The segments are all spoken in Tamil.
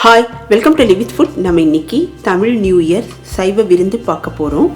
Hi, welcome to live with food. நம்ம இன்னைக்கு தமிழ் நியூ இயர் சைவ விருந்து பார்க்க போகிறோம்.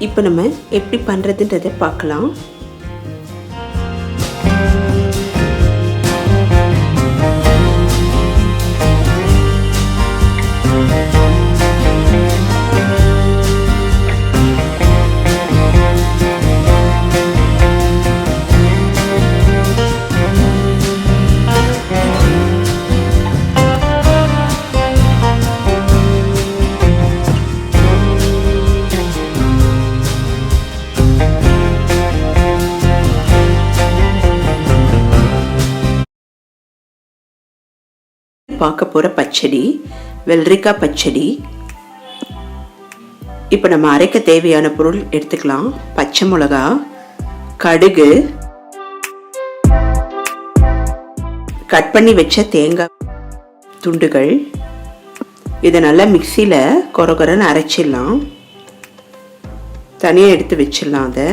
இப்போ நம்ம எப்படி பண்ணுறதுன்றதை பார்க்கலாம். பார்க்க போகிற பச்சடி வெள்ளரிக்காய் பச்சடி. இப்போ நம்ம அரைக்க தேவையான பொருள் எடுத்துக்கலாம். பச்சை மிளகா, கடுகு, கட் பண்ணி வச்ச தேங்காய் துண்டுகள். இதை நல்லா மிக்சியில் கொரகொரன்னு அரைச்சிடலாம். தனியாக எடுத்து வச்சிடலாம். அதை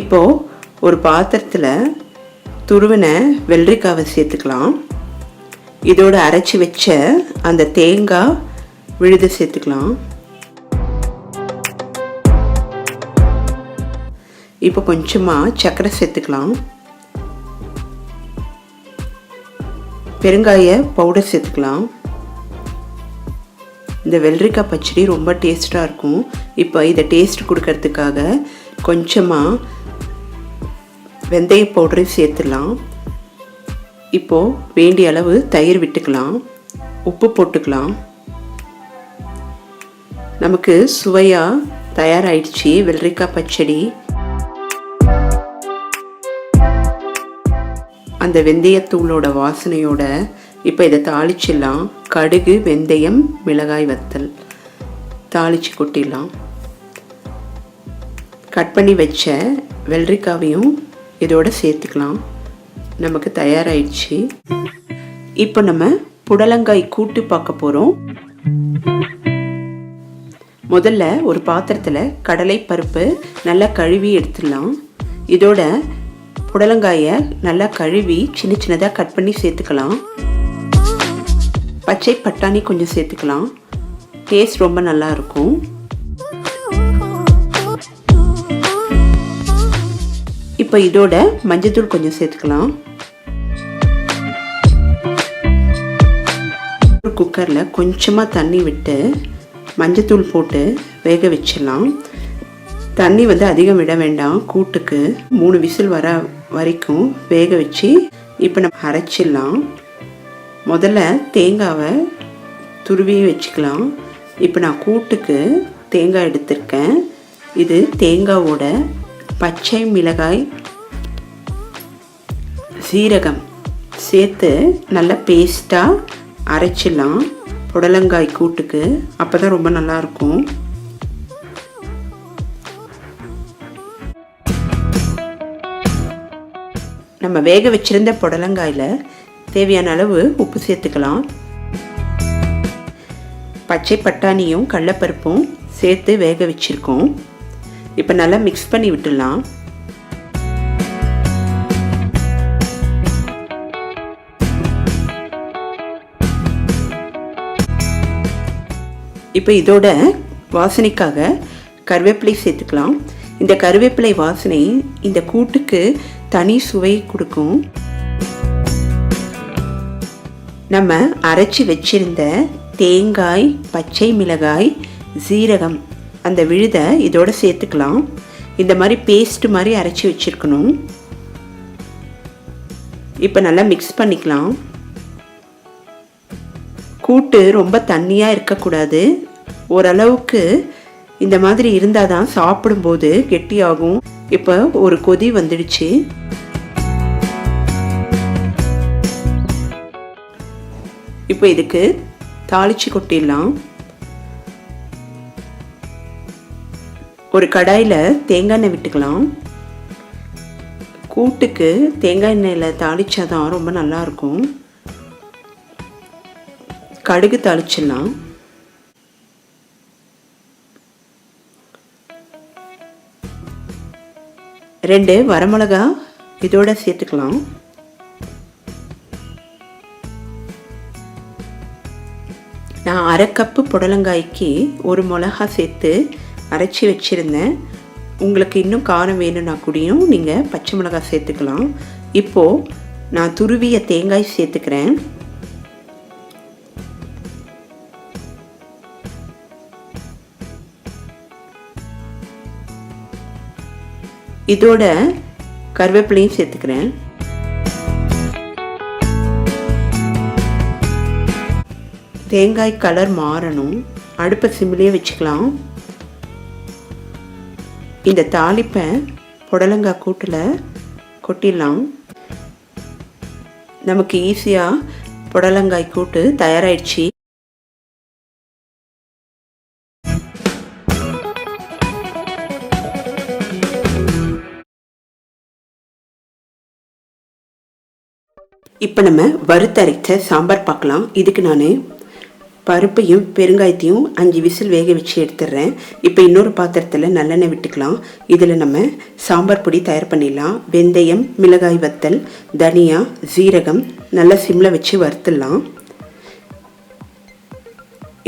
இப்போது ஒரு பாத்திரத்தில் துருவின வெள்ளரிக்காவை சேர்த்துக்கலாம். இதோட அரைச்சி வச்ச அந்த தேங்காய் விழுது சேர்த்துக்கலாம். இப்போ கொஞ்சமாக சர்க்கரை சேர்த்துக்கலாம். பெருங்காய பவுடர் சேர்த்துக்கலாம். இந்த வெள்ளரிக்காய் பச்சடி ரொம்ப டேஸ்டாக இருக்கும். இப்போ இதை டேஸ்ட் கொடுக்கறதுக்காக கொஞ்சமாக வெந்தய பவுடரையும் சேர்த்துடலாம். இப்போது வேண்டிய அளவு தயிர் விட்டுக்கலாம். உப்பு போட்டுக்கலாம். நமக்கு சுவையாக தயாராகிடுச்சு வெள்ளரிக்காய் பச்சடி. அந்த வெந்தயத்தூளோட வாசனையோட இப்போ இதை தாளிச்சிடலாம். கடுகு, வெந்தயம், மிளகாய் வத்தல் தாளித்து கொட்டிடலாம். கட் பண்ணி வச்ச வெள்ளரிக்காவையும் இதோட சேர்த்துக்கலாம். நமக்கு தயாராகிடுச்சு. இப்போ நம்ம புடலங்காய் கூட்டு பார்க்க போகிறோம். முதல்ல ஒரு பாத்திரத்தில் கடலை பருப்பு நல்லா கழுவி எடுத்துடலாம். இதோட புடலங்காயை நல்லா கழுவி சின்ன சின்னதாக கட் பண்ணி சேர்த்துக்கலாம். பச்சை பட்டாணி கொஞ்சம் சேர்த்துக்கலாம். டேஸ்ட் ரொம்ப நல்லா இருக்கும். இப்போ இதோட மஞ்சள்தூள் கொஞ்சம் சேர்த்துக்கலாம். ஒரு குக்கரில் கொஞ்சமாக தண்ணி விட்டு மஞ்சள்தூள் போட்டு வேக வச்சிடலாம். தண்ணி அதிகம் விட வேண்டாம். கூட்டுக்கு 3 விசில் வர வரைக்கும் வேக வச்சு இப்போ நம்ம அரைச்சிடலாம். முதல்ல தேங்காவை துருவி வச்சுக்கலாம். இப்போ நான் கூட்டுக்கு தேங்காய் எடுத்திருக்கேன். இது தேங்காவோட பச்சை மிளகாய், சீரகம் சேர்த்து நல்லா பேஸ்ட்டாக அரைச்சிடலாம் புடலங்காய் கூட்டுக்கு. அப்போ தான் ரொம்ப நல்லாயிருக்கும். நம்ம வேக வச்சுருந்த புடலங்காயில் தேவையான அளவு உப்பு சேர்த்துக்கலாம். பச்சை பட்டாணியும் கடலைப்பருப்பும் சேர்த்து வேக வச்சுருக்கோம். இப்போ நல்லா மிக்ஸ் பண்ணி விட்டுடலாம். இப்போ இதோட வாசனைக்காக கருவேப்பிலை சேர்த்துக்கலாம். இந்த கருவேப்பிலை வாசனை இந்த கூட்டுக்கு தனி சுவை கொடுக்கும். நம்ம அரைச்சி வச்சிருந்த தேங்காய், பச்சை மிளகாய், சீரகம் அந்த விழுதை இதோட சேர்த்துக்கலாம். இந்த மாதிரி பேஸ்ட் மாதிரி அரைச்சி வச்சிருக்கணும். இப்போ நல்லா மிக்ஸ் பண்ணிக்கலாம். கூட்டு ரொம்ப தண்ணியாக இருக்கக்கூடாது. ஓரளவுக்கு இந்த மாதிரி இருந்தால் தான் சாப்பிடும்போது கெட்டியாகும். இப்போ ஒரு கொதி வந்துடுச்சு. இப்போ இதுக்கு தாளிச்சு கொட்டிடலாம். ஒரு கடாயில் தேங்காய் எண்ணெய் விட்டுக்கலாம். கூட்டுக்கு தேங்காய் எண்ணெயில் தாளிச்சாதான் ரொம்ப நல்லாயிருக்கும். கடுகு தாளிச்சிடலாம். ரெண்டு வரமிளகா இதோட சேர்த்துக்கலாம். நான் அரை கப்பு புடலங்காய்க்கு ஒரு மிளகா சேர்த்து அரைச்சி வச்சுருந்தேன். உங்களுக்கு இன்னும் காரம் வேணும்னா கூடயும் நீங்கள் பச்சை மிளகாய் சேர்த்துக்கலாம். இப்போது நான் துருவிய தேங்காய் சேர்த்துக்கிறேன். இதோட கருவேப்பிலையும் சேர்த்துக்கிறேன். தேங்காய் கலர் மாறணும். அடுப்பை சிம்மிலே வச்சுக்கலாம். இந்த தாளிப்பை புடலங்காய் கூட்டில் கொட்டிடலாம். நமக்கு ஈஸியாக புடலங்காய் கூட்டு தயாராகிடுச்சு. இப்போ நம்ம வறுத்தரைத்த சாம்பார் பார்க்கலாம். இதுக்கு நான் பருப்பையும் பெருங்காயத்தையும் 5 விசில் வேக வச்சு எடுத்துடுறேன். இப்போ இன்னொரு பாத்திரத்தில் நல்லெண்ணெய் விட்டுக்கலாம். இதில் நம்ம சாம்பார் பொடி தயார் பண்ணிடலாம். வெந்தயம், மிளகாய் வத்தல், தனியா, சீரகம் நல்லா சிம்மில் வச்சு வறுத்துடலாம்.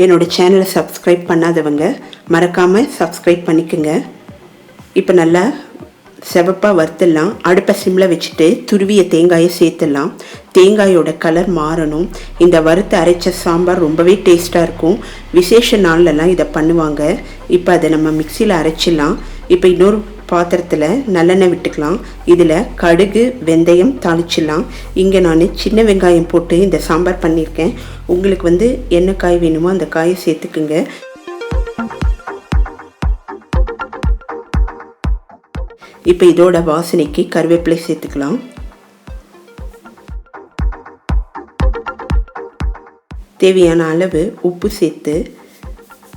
என்னோடய சேனலை சப்ஸ்கிரைப் பண்ணாதவங்க மறக்காமல் சப்ஸ்கிரைப் பண்ணிக்கோங்க. இப்போ நல்லா செவப்பாக வறுத்துடலாம். அடுப்பை சிம்மில் வச்சுட்டு துருவிய தேங்காயை சேர்த்துடலாம். தேங்காயோட கலர் மாறணும். இந்த வறுத்து அரைச்ச சாம்பார் ரொம்பவே டேஸ்ட்டாக இருக்கும். விசேஷ நாள்லலாம் இதை பண்ணுவாங்க. இப்போ அதை நம்ம மிக்சியில் அரைச்சிடலாம். இப்போ இன்னொரு பாத்திரத்தில் நல்லெண்ணெய் விட்டுக்கலாம். இதில் கடுகு, வெந்தயம் தாளிச்சிடலாம். இங்கே நான் சின்ன வெங்காயம் போட்டு இந்த சாம்பார் பண்ணியிருக்கேன். உங்களுக்கு என்ன காய் வேணுமோ அந்த காயை சேர்த்துக்குங்க. இப்போ இதோட வாசனைக்கு கருவேப்பிலை சேர்த்துக்கலாம். தேவையான அளவு உப்பு சேர்த்து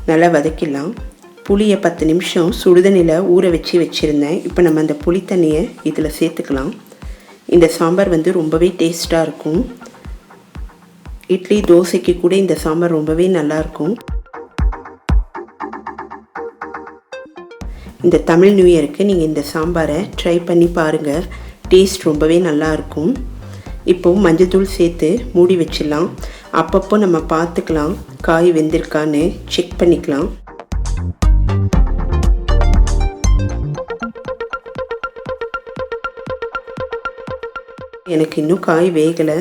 நல்லா வதக்கிடலாம். புளியை 10 நிமிஷம் சுடுதண்ணியில் ஊற வச்சுருந்தேன். இப்போ நம்ம அந்த புளி தண்ணியை இதில் சேர்த்துக்கலாம். இந்த சாம்பார் ரொம்பவே டேஸ்ட்டாக இருக்கும். இட்லி, தோசைக்கு கூட இந்த சாம்பார் ரொம்பவே நல்லாயிருக்கும். இந்த தமிழ் நியூ இயருக்கு நீங்கள் இந்த சாம்பாரை ட்ரை பண்ணி பாருங்கள். டேஸ்ட் ரொம்பவே நல்லாயிருக்கும். இப்போது மஞ்சள்தூள் சேர்த்து மூடி வச்சிடலாம். அப்பப்போ நம்ம பார்த்துக்கலாம் காய் வெந்திருக்கான்னு செக் பண்ணிக்கலாம். எனக்கு இன்னும் காய் வேகலை.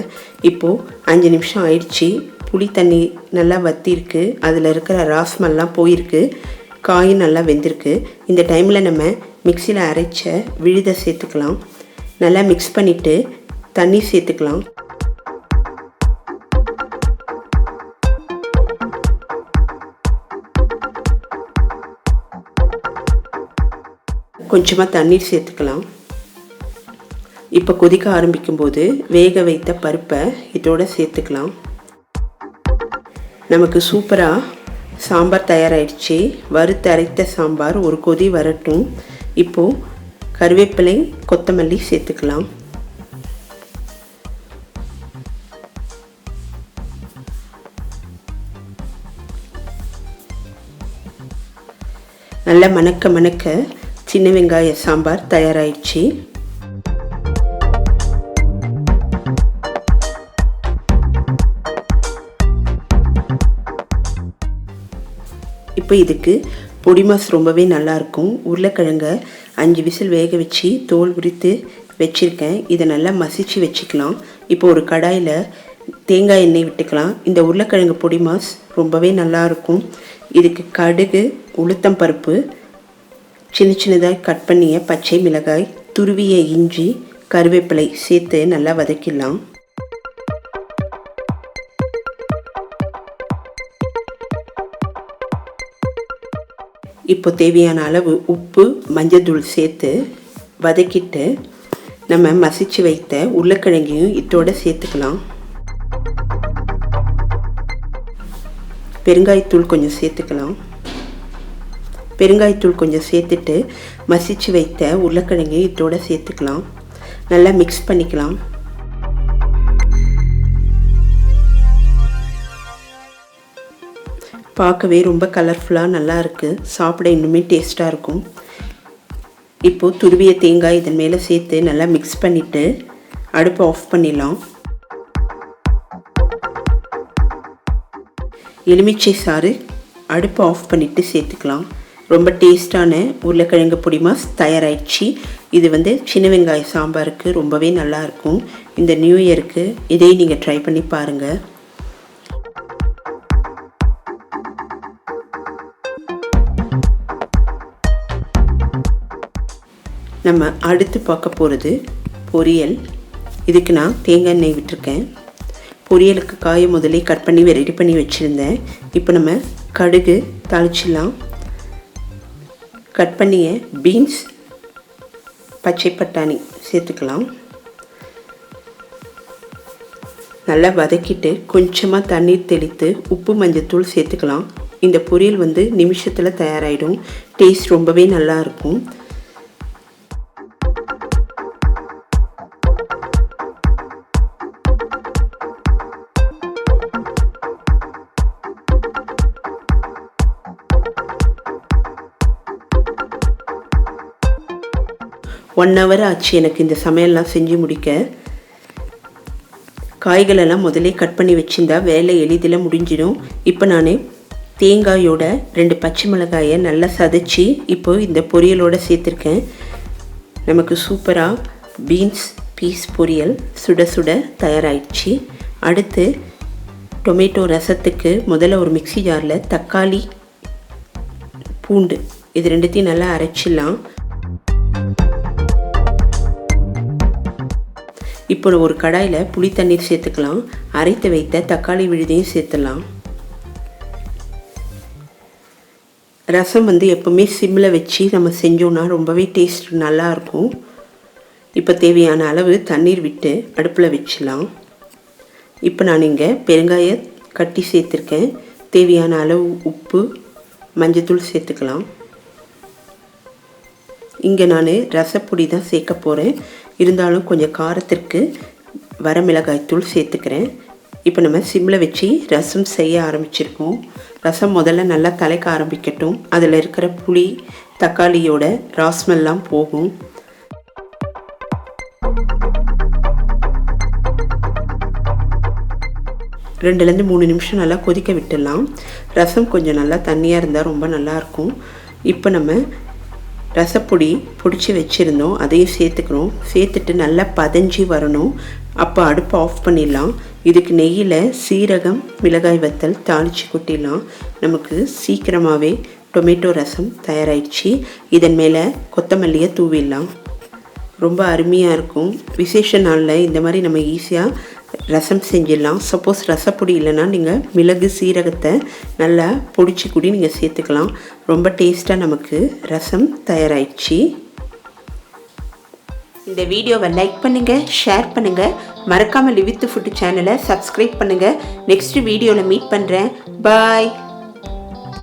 இப்போது 5 நிமிஷம் ஆயிடுச்சு. புளி தண்ணி நல்லா வற்றிருக்கு. அதில் இருக்கிற ராஸ்மெல்லாம் போயிருக்கு. காயும் நல்லா வெந்திருக்கு. இந்த டைமில் நம்ம மிக்சியில் அரைச்ச விழுதை சேர்த்துக்கலாம். நல்லா மிக்ஸ் பண்ணிவிட்டு தண்ணி சேர்த்துக்கலாம். கொஞ்சமாக தண்ணீர் சேர்த்துக்கலாம். இப்போ கொதிக்க ஆரம்பிக்கும்போது வேக வைத்த பருப்பை இதோடு சேர்த்துக்கலாம். நமக்கு சூப்பராக சாம்பார் தயாராகிடுச்சு. வறுத்து அரைத்த சாம்பார் ஒரு கொதி வரட்டும். இப்போது கருவேப்பிலை, கொத்தமல்லி சேர்த்துக்கலாம். நல்ல மணக்க மணக்க சின்ன வெங்காய சாம்பார் தயாராகிடுச்சு. இப்போ இதுக்கு பொடி மாஸ் ரொம்பவே நல்லாயிருக்கும். உருளைக்கிழங்க 5 விசில் வேக வச்சு தோல் உரித்து வச்சுருக்கேன். இதை நல்லா மசிச்சு வச்சுக்கலாம். இப்போ ஒரு கடாயில் தேங்காய் எண்ணெய் விட்டுக்கலாம். இந்த உருளைக்கிழங்கு பொடி மாஸ் ரொம்பவே நல்லாயிருக்கும். இதுக்கு கடுகு, உளுத்தம் பருப்பு, சின்ன சின்னதாக கட் பண்ணிய பச்சை மிளகாய், துருவிய இஞ்சி, கருவேப்பிலை சேர்த்து நல்லா வதக்கிடலாம். இப்போ தேவையான அளவு உப்பு, மஞ்சள்தூள் சேர்த்து வதக்கிட்டு நம்ம மசிச்சு வைத்த உருளைக்கிழங்கையும் இதோட சேர்த்துக்கலாம். பெருங்காயத்தூள் கொஞ்சம் சேர்த்துக்கலாம். பெருங்காயத்தூள் கொஞ்சம் சேர்த்துட்டு மசிச்சு வைத்த உருளைக்கிழங்கையும் இதோட சேர்த்துக்கலாம். நல்லா மிக்ஸ் பண்ணிக்கலாம். பார்க்கவே ரொம்ப கலர்ஃபுல்லாக நல்லா இருக்குது. சாப்பிட இன்னுமே டேஸ்ட்டாக இருக்கும். இப்போது துருவிய தேங்காய் இதன் மேலே சேர்த்து நல்லா மிக்ஸ் பண்ணிவிட்டு அடுப்பை ஆஃப் பண்ணிடலாம். எலுமிச்சை சாறு அடுப்பை ஆஃப் பண்ணிவிட்டு சேர்த்துக்கலாம். ரொம்ப டேஸ்டான உருளைக்கிழங்கு பொடி மாஸ் தயாராகிடுச்சு. இது சின்ன வெங்காய சாம்பாருக்கு ரொம்பவே நல்லாயிருக்கும். இந்த நியூ இயருக்கு இதையும் நீங்கள் ட்ரை பண்ணி பாருங்கள். நம்ம அடுத்து பார்க்க போகிறது பொரியல். இதுக்கு நான் தேங்காய் எண்ணெய் விட்டுருக்கேன். பொரியலுக்கு காயை முதலே கட் பண்ணி ரெடி பண்ணி வச்சுருந்தேன். இப்போ நம்ம கடுகு தாளிச்சிடலாம். கட் பண்ணிய பீன்ஸ், பச்சை பட்டாணி சேர்த்துக்கலாம். நல்லா வதக்கிட்டு கொஞ்சமாக தண்ணீர் தெளித்து உப்பு, மஞ்சள்தூள் சேர்த்துக்கலாம். இந்த பொரியல் நிமிஷத்தில் தயாராகிடும். டேஸ்ட் ரொம்பவே நல்லாயிருக்கும். ஒன் ஹவர் ஆச்சு எனக்கு இந்த சமையல்லாம் செஞ்சு முடிக்க. காய்களெல்லாம் முதலே கட் பண்ணி வச்சுருந்தா வேலை எளிதில் முடிஞ்சிடும். இப்போ நான் தேங்காயோட 2 பச்சை மிளகாயை நல்லா சதைச்சி இப்போது இந்த பொரியலோடு சேர்த்துருக்கேன். நமக்கு சூப்பராக பீன்ஸ் பீஸ் பொரியல் சுட சுட தயாராகிடுச்சு. அடுத்து டொமேட்டோ ரசத்துக்கு முதல்ல ஒரு மிக்ஸி ஜாரில் தக்காளி, பூண்டு இது ரெண்டுத்தையும் நல்லா அரைச்சிடலாம். இப்போ ஒரு கடாயில் புளி தண்ணீர் சேர்த்துக்கலாம். அரைத்து வைத்த தக்காளி விழுதையும் சேர்த்துடலாம். ரசம் எப்போவுமே சிம்மில் வச்சு நம்ம செஞ்சோன்னா ரொம்பவே டேஸ்ட் நல்லாயிருக்கும். இப்போ தேவையான அளவு தண்ணீர் விட்டு அடுப்பில் வச்சிடலாம். இப்போ நான் இங்கே பெருங்காய கட்டி சேர்த்துருக்கேன். தேவையான அளவு உப்பு, மஞ்சள்தூள் சேர்த்துக்கலாம். இங்கே நான் ரசப்பொடி தான் சேர்க்க போகிறேன். இருந்தாலும் கொஞ்சம் காரத்திற்கு வரமிளகாய்த்தூள் சேர்த்துக்கிறேன். இப்போ நம்ம சிம்மில் வச்சு ரசம் செய்ய ஆரம்பிச்சிருக்கோம். ரசம் முதல்ல நல்லா தலைக்க ஆரம்பிக்கட்டும். அதில் இருக்கிற புளி, தக்காளியோட ராஸ்மெல்லாம் போகும். ரெண்டுலேருந்து 3 நிமிஷம் நல்லா கொதிக்க விட்டுடலாம். ரசம் கொஞ்சம் நல்லா தண்ணியாக இருந்தால் ரொம்ப நல்லாயிருக்கும். இப்போ நம்ம ரசப்பொடி பிடிச்சி வச்சுருந்தோம், அதையும் சேர்த்துக்கிறோம். சேர்த்துட்டு நல்லா பதஞ்சி வரணும். அப்போ அடுப்பை ஆஃப் பண்ணிடலாம். இதுக்கு நெய்யில் சீரகம், மிளகாய் வத்தல் தாளித்து கொட்டிடலாம். நமக்கு சீக்கிரமாகவே டொமேட்டோ ரசம் தயாராகிடுச்சு. இதன் மேலே கொத்தமல்லியை தூவிடலாம். ரொம்ப அருமையாக இருக்கும். விசேஷ நாளில் இந்த மாதிரி நம்ம ஈஸியாக ரசம் செஞ்சிடலாம். சப்போஸ் ரசப்பொடி இல்லைன்னா நீங்கள் மிளகு, சீரகத்தை நல்லா பொடிச்சு கூடி நீங்கள் சேர்த்துக்கலாம். ரொம்ப டேஸ்ட்டாக நமக்கு ரசம் தயாராகிடுச்சு. இந்த வீடியோவை லைக் பண்ணுங்கள், ஷேர் பண்ணுங்கள். மறக்காமல் லிவ் வித் ஃபுட் சேனலை சப்ஸ்கிரைப் பண்ணுங்கள். நெக்ஸ்ட் வீடியோவில் மீட் பண்ணுறேன். பாய்.